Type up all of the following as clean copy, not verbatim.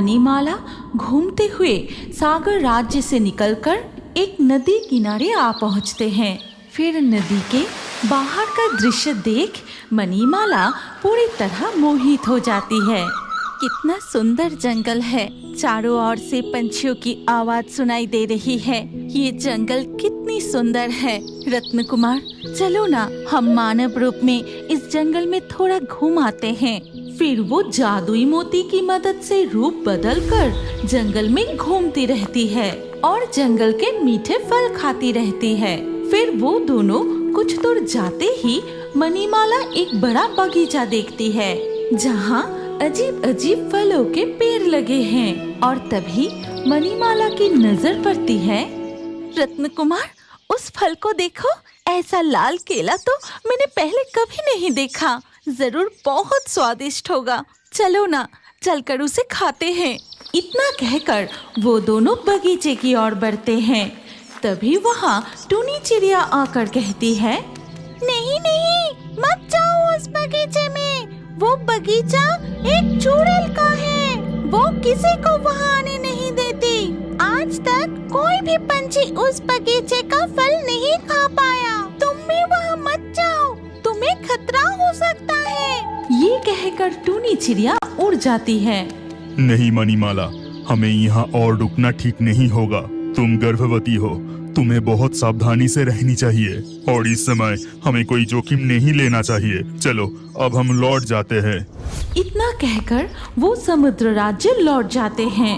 मणिमाला घूमते हुए सागर राज्य से निकलकर एक नदी किनारे आ पहुंचते हैं। फिर नदी के बाहर का दृश्य देख मणिमाला पूरी तरह मोहित हो जाती है। कितना सुंदर जंगल है, चारों ओर से पंछियों की आवाज सुनाई दे रही है। ये जंगल कितनी सुंदर है। रत्न कुमार, चलो ना, हम मानव रूप में इस जंगल में थोड़ा घूम आते हैं। फिर वो जादुई मोती की मदद से रूप बदलकर जंगल में घूमती रहती है और जंगल के मीठे फल खाती रहती है। फिर वो दोनों कुछ दूर जाते ही मणिमाला एक बड़ा बगीचा देखती है जहाँ अजीब अजीब फलों के पेड़ लगे हैं। और तभी मणिमाला की नजर पड़ती है। रत्न कुमार, उस फल को देखो, ऐसा लाल केला तो मैंने पहले कभी नहीं देखा। जरूर बहुत स्वादिष्ट होगा। चलो ना, चलकर उसे खाते हैं। इतना कहकर वो दोनों बगीचे की ओर बढ़ते हैं। तभी वहाँ टूनी चिड़िया आकर कहती है, नहीं नहीं, मत जाओ उस बगीचे में। वो बगीचा एक चुड़ैल का है। वो किसी को वहाँ आने नहीं देती। आज तक कोई भी पंछी उस बगीचे का फल नहीं खा पाया। तुम भी वहाँ मत जाओ, तुम्हें खतरा हो सकता है। ये कहकर टूनी चिड़िया उड़ जाती है। नहीं मणिमाला, हमें यहाँ और रुकना ठीक नहीं होगा। तुम गर्भवती हो, तुम्हें बहुत सावधानी से रहनी चाहिए और इस समय हमें कोई जोखिम नहीं लेना चाहिए। चलो अब हम लौट जाते हैं। इतना कहकर वो समुद्र राज्य लौट जाते हैं।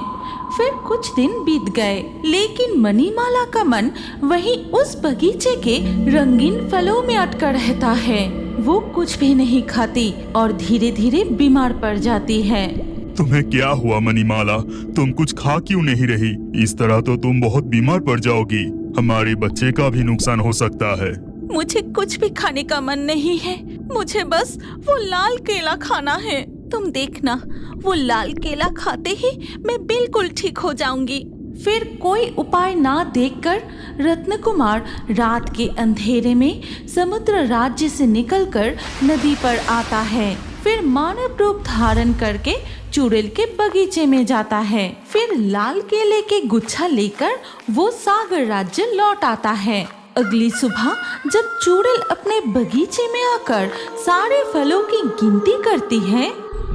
फिर कुछ दिन बीत गए, लेकिन मणिमाला का मन वहीं उस बगीचे के रंगीन फलों में अटका रहता है। वो कुछ भी नहीं खाती और धीरे धीरे बीमार पड़ जाती है। तुम्हें क्या हुआ मणिमाला? तुम कुछ खा क्यों नहीं रही? इस तरह तो तुम बहुत बीमार पड़ जाओगी। हमारे बच्चे का भी नुकसान हो सकता है। मुझे कुछ भी खाने का मन नहीं है। मुझे बस वो लाल केला खाना है। तुम देखना, वो लाल केला खाते ही मैं बिल्कुल ठीक हो जाऊंगी। फिर कोई उपाय ना देखकर रत्न कुमार रात के अंधेरे में समुद्र राज्य से निकलकर नदी पर आता है। फिर मानव रूप धारण करके चुड़ैल के बगीचे में जाता है। फिर लाल केले के गुच्छा लेकर वो सागर राज्य लौट आता है। अगली सुबह जब चुड़ैल अपने बगीचे में आकर सारे फलों की गिनती करती है,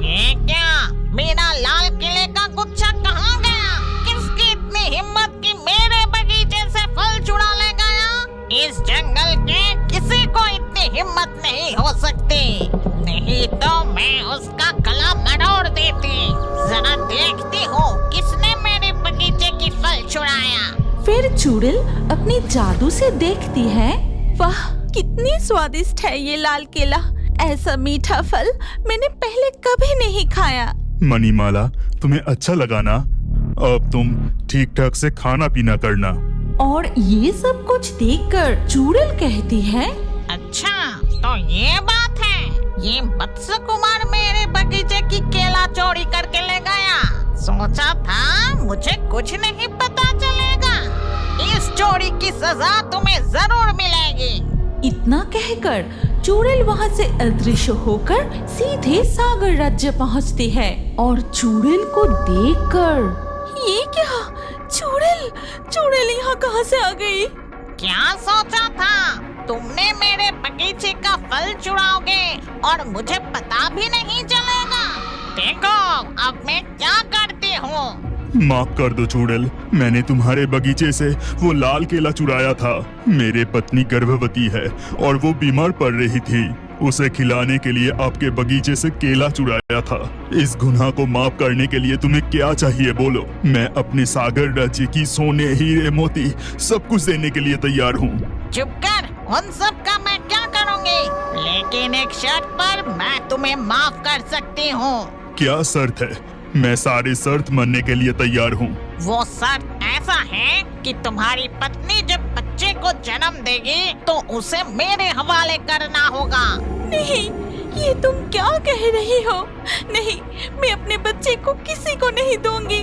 ये क्या? मेरा लाल केले का गुच्छा कहाँ गया? किसकी इतनी हिम्मत कि मेरे बगीचे से फल चुरा ले गया? इस जंगल के किसी को इतनी हिम्मत नहीं हो सकती। नहीं तो मैं उसका गला मरोड़ देती। जरा देखती हूँ किसने मेरे बगीचे की फल चुराया। फिर चुड़ैल अपनी जादू से देखती है। वाह, कितनी स्वादिष्ट है ये लाल केला। ऐसा मीठा फल मैंने पहले कभी नहीं खाया। मणिमाला, तुम्हें अच्छा लगा ना? अब तुम ठीक ठाक से खाना पीना करना। और ये सब कुछ देखकर चुड़ैल कहती है, अच्छा तो ये बात है। ये मत्स्य कुमार मेरे बगीचे की केला चोरी करके ले गया। सोचा था मुझे कुछ नहीं पता चलेगा। इस चोरी की सजा तुम्हें जरूर मिलेगी। इतना कहकर चुड़ैल वहाँ से अदृश्य होकर सीधे सागर राज्य पहुँचती है। और चुड़ैल को देखकर, ये क्या? चुड़ैल यहाँ कहाँ से आ गई? क्या सोचा था तुमने मेरे बगीचे का फल चुराओगे और मुझे पता भी नहीं चलेगा? देखो अब मैं क्या करती हूँ। माफ कर दो चुड़ैल, मैंने तुम्हारे बगीचे से वो लाल केला चुराया था। मेरे पत्नी गर्भवती है और वो बीमार पड़ रही थी। उसे खिलाने के लिए आपके बगीचे से केला चुराया था। इस गुनाह को माफ करने के लिए तुम्हें क्या चाहिए बोलो? मैं अपने सागर राज्य की सोने, हीरे, मोती सब कुछ देने के लिए तैयार हूँ। चुप कर, उन सब का मैं क्या करूँगी? लेकिन एक शर्त पर मैं तुम्हें माफ कर सकती हूँ। क्या शर्त है? मैं सारी शर्त मानने के लिए तैयार हूँ। वो शर्त ऐसा है कि तुम्हारी पत्नी जब बच्चे को जन्म देगी तो उसे मेरे हवाले करना होगा। नहीं, ये तुम क्या कह रही हो? नहीं, मैं अपने बच्चे को किसी को नहीं दूंगी।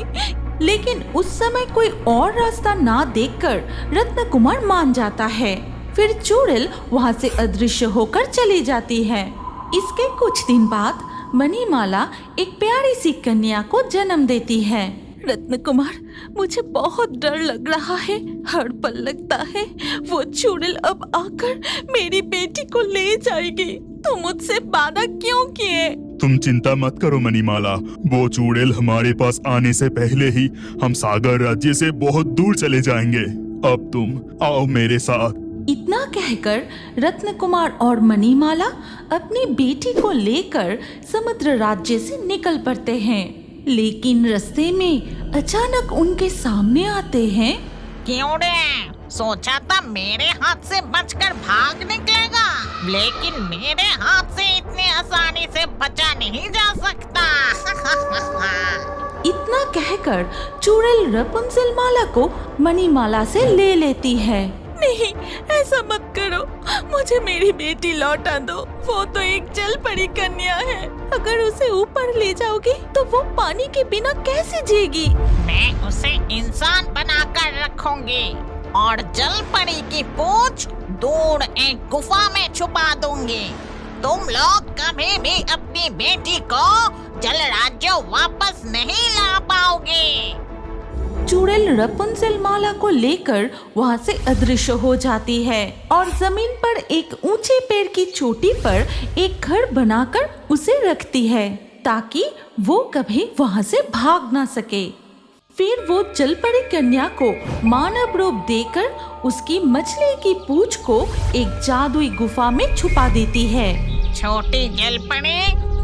लेकिन उस समय कोई और रास्ता ना देखकर रत्न कुमार मान जाता है। फिर चुड़ैल वहाँ से अदृश्य होकर चली जाती है। इसके कुछ दिन बाद मणिमाला एक प्यारी सी कन्या को जन्म देती है। रत्न कुमार, मुझे बहुत डर लग रहा है। हर पल लगता है वो चुड़ैल अब आकर मेरी बेटी को ले जाएगी। तुम मुझसे वादा क्यों किए? तुम चिंता मत करो मणिमाला, वो चुड़ैल हमारे पास आने से पहले ही हम सागर राज्य से बहुत दूर चले जाएंगे। अब तुम आओ मेरे साथ। इतना कहकर रत्न कुमार और मणिमाला अपनी बेटी को लेकर समुद्र राज्य से निकल पड़ते हैं। लेकिन रास्ते में अचानक उनके सामने आते हैं। क्यों रे? सोचा था मेरे हाथ से बचकर भाग निकलेगा, लेकिन मेरे हाथ से इतनी आसानी से बचा नहीं जा सकता। इतना कहकर चुड़ैल रपुंजल माला को मणिमाला से ले लेती है। नहीं, ऐसा मत करो, मुझे मेरी बेटी लौटा दो। वो तो एक जल परी कन्या है। अगर उसे ऊपर ले जाओगी तो वो पानी के बिना कैसे जिएगी? मैं उसे इंसान बनाकर रखूंगी और जल परी की पूंछ दूर एक गुफा में छुपा दूंगी। तुम लोग कभी भी अपनी बेटी को जल राज्य वापस नहीं ला पाओगे। चुड़ैल रपुंजल माला को लेकर वहाँ से अदृश्य हो जाती है और जमीन पर एक ऊंचे पेड़ की चोटी पर एक घर बनाकर उसे रखती है ताकि वो कभी वहाँ से भाग ना सके। फिर वो जलपरी कन्या को मानव रूप देकर उसकी मछली की पूंछ को एक जादुई गुफा में छुपा देती है। छोटी जलपरी,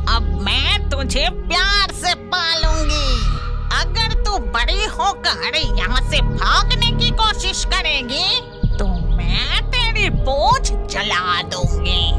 अब मैं तुझे प्यार से पालूंगी। अगर तू बड़ी होकर यहाँ से भागने की कोशिश करेगी तो मैं तेरी पूंछ जला दूंगी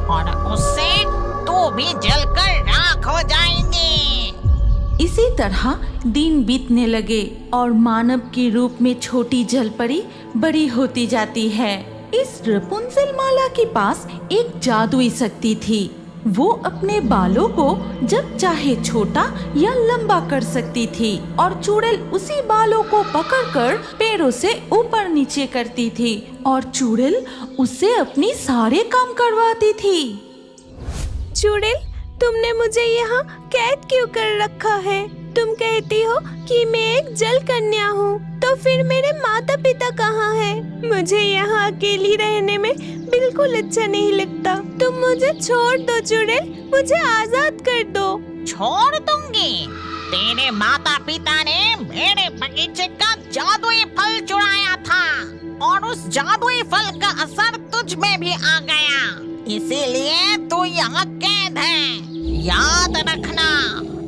और उससे तू भी जलकर राख हो जाएंगी। इसी तरह दिन बीतने लगे और मानव के रूप में छोटी जलपरी बड़ी होती जाती है। इस रपुंजल माला के पास एक जादुई शक्ति थी। वो अपने बालों को जब चाहे छोटा या लंबा कर सकती थी और चुड़ैल उसी बालों को पकड़कर पैरों से ऊपर नीचे करती थी और चुड़ैल उससे अपनी सारे काम करवाती थी। चुड़ैल, तुमने मुझे यहाँ कैद क्यों कर रखा है? तुम कहती हो कि मैं एक जल कन्या हूँ, तो फिर मेरे माता पिता कहाँ हैं? मुझे यहाँ अकेली रहने में बिल्कुल अच्छा नहीं लगता। तुम मुझे छोड़ दो चुड़ैल, मुझे आजाद कर दो। छोड़ दूंगी? तेरे माता पिता ने मेरे बगीचे का जादुई फल चुराया था और उस जादुई फल का असर तुझ में भी आ गया, इसीलिए तू यहाँ कैद है। याद रखना,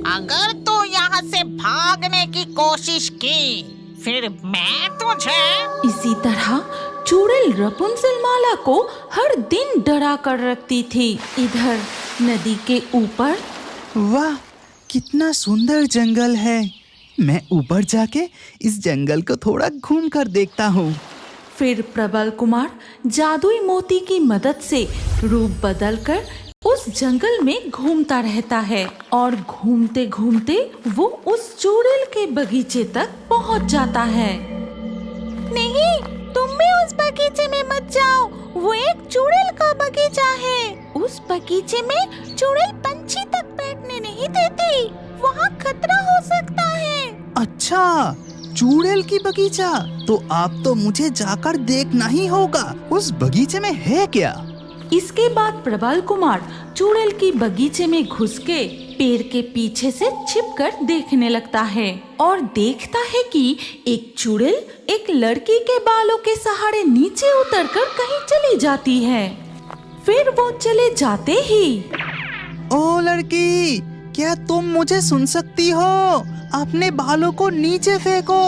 अगर तू यहाँ से भागने की कोशिश की फिर मैं तुझे। इसी तरह चुड़ैल रपुंजल माला को हर दिन डरा कर रखती थी। इधर नदी के ऊपर, वाह, कितना सुंदर जंगल है। मैं ऊपर जाके इस जंगल को थोड़ा घूम कर देखता हूँ। फिर प्रबल कुमार जादुई मोती की मदद से रूप बदलकर उस जंगल में घूमता रहता है और घूमते घूमते वो उस चुड़ैल के बगीचे तक पहुंच जाता है। नहीं, तुम भी उस बगीचे में मत जाओ, वो एक चुड़ैल का बगीचा है। उस बगीचे में चुड़ैल पंछी तक बैठने नहीं देती, वहाँ खतरा हो सकता है। अच्छा, चुड़ैल की बगीचा, तो अब तो मुझे जाकर देखना ही होगा उस बगीचे में है क्या। इसके बाद प्रबल कुमार चुड़ैल की बगीचे में घुस के पेड़ के पीछे से छिपकर देखने लगता है और देखता है कि एक चुड़ैल एक लड़की के बालों के सहारे नीचे उतरकर कहीं चली जाती है। फिर वो चले जाते ही, ओ लड़की, क्या तुम मुझे सुन सकती हो? अपने बालों को नीचे फेंको,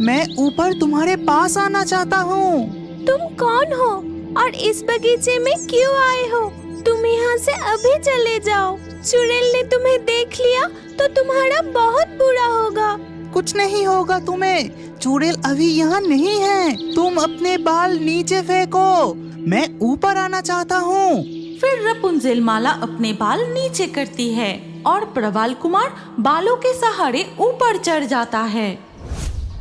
मैं ऊपर तुम्हारे पास आना चाहता हूँ। तुम कौन हो और इस बगीचे में क्यों आए हो? तुम यहाँ से अभी चले जाओ। चुड़ैल ने तुम्हें देख लिया तो तुम्हारा बहुत बुरा होगा। कुछ नहीं होगा तुम्हें, चुड़ैल अभी यहाँ नहीं है। तुम अपने बाल नीचे फेंको, मैं ऊपर आना चाहता हूँ। फिर रपुंजल माला अपने बाल नीचे करती है और प्रबल कुमार बालों के सहारे ऊपर चढ़ जाता है।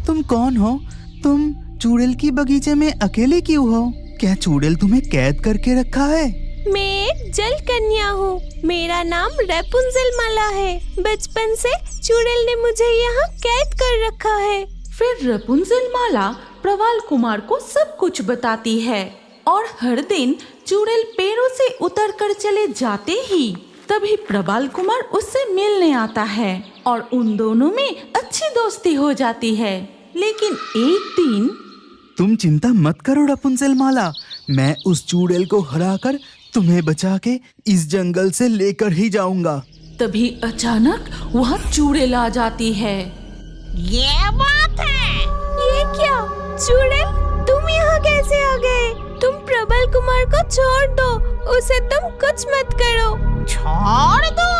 तुम कौन हो? तुम चुड़ैल की बगीचे में अकेले क्यों हो? क्या चुड़ैल तुम्हें कैद करके रखा है? मैं एक जल कन्या हूँ। मेरा नाम रैपुंज़ेल माला है। बचपन से चुड़ैल ने मुझे यहाँ कैद कर रखा है। फिर रपुंज़ेल माला प्रवाल कुमार को सब कुछ बताती है और हर दिन चुड़ैल पेड़ों से उतरकर चले जाते ही तभी प्रवाल कुमार उससे मिलने आता है और उन दोनों में अच्छी दोस्ती हो जाती है। लेकिन एक दिन तुम चिंता मत करो रपुंज़ेल माला, मैं उस चुड़ैल को हराकर तुम्हें बचा के इस जंगल से लेकर ही जाऊंगा। तभी अचानक वहाँ चुड़ैल आ जाती है। ये बात है। ये क्या? चुड़ैल, तुम यहाँ कैसे आ गए? तुम प्रबल कुमार को छोड़ दो, उसे तुम कुछ मत करो। छोड़ दो?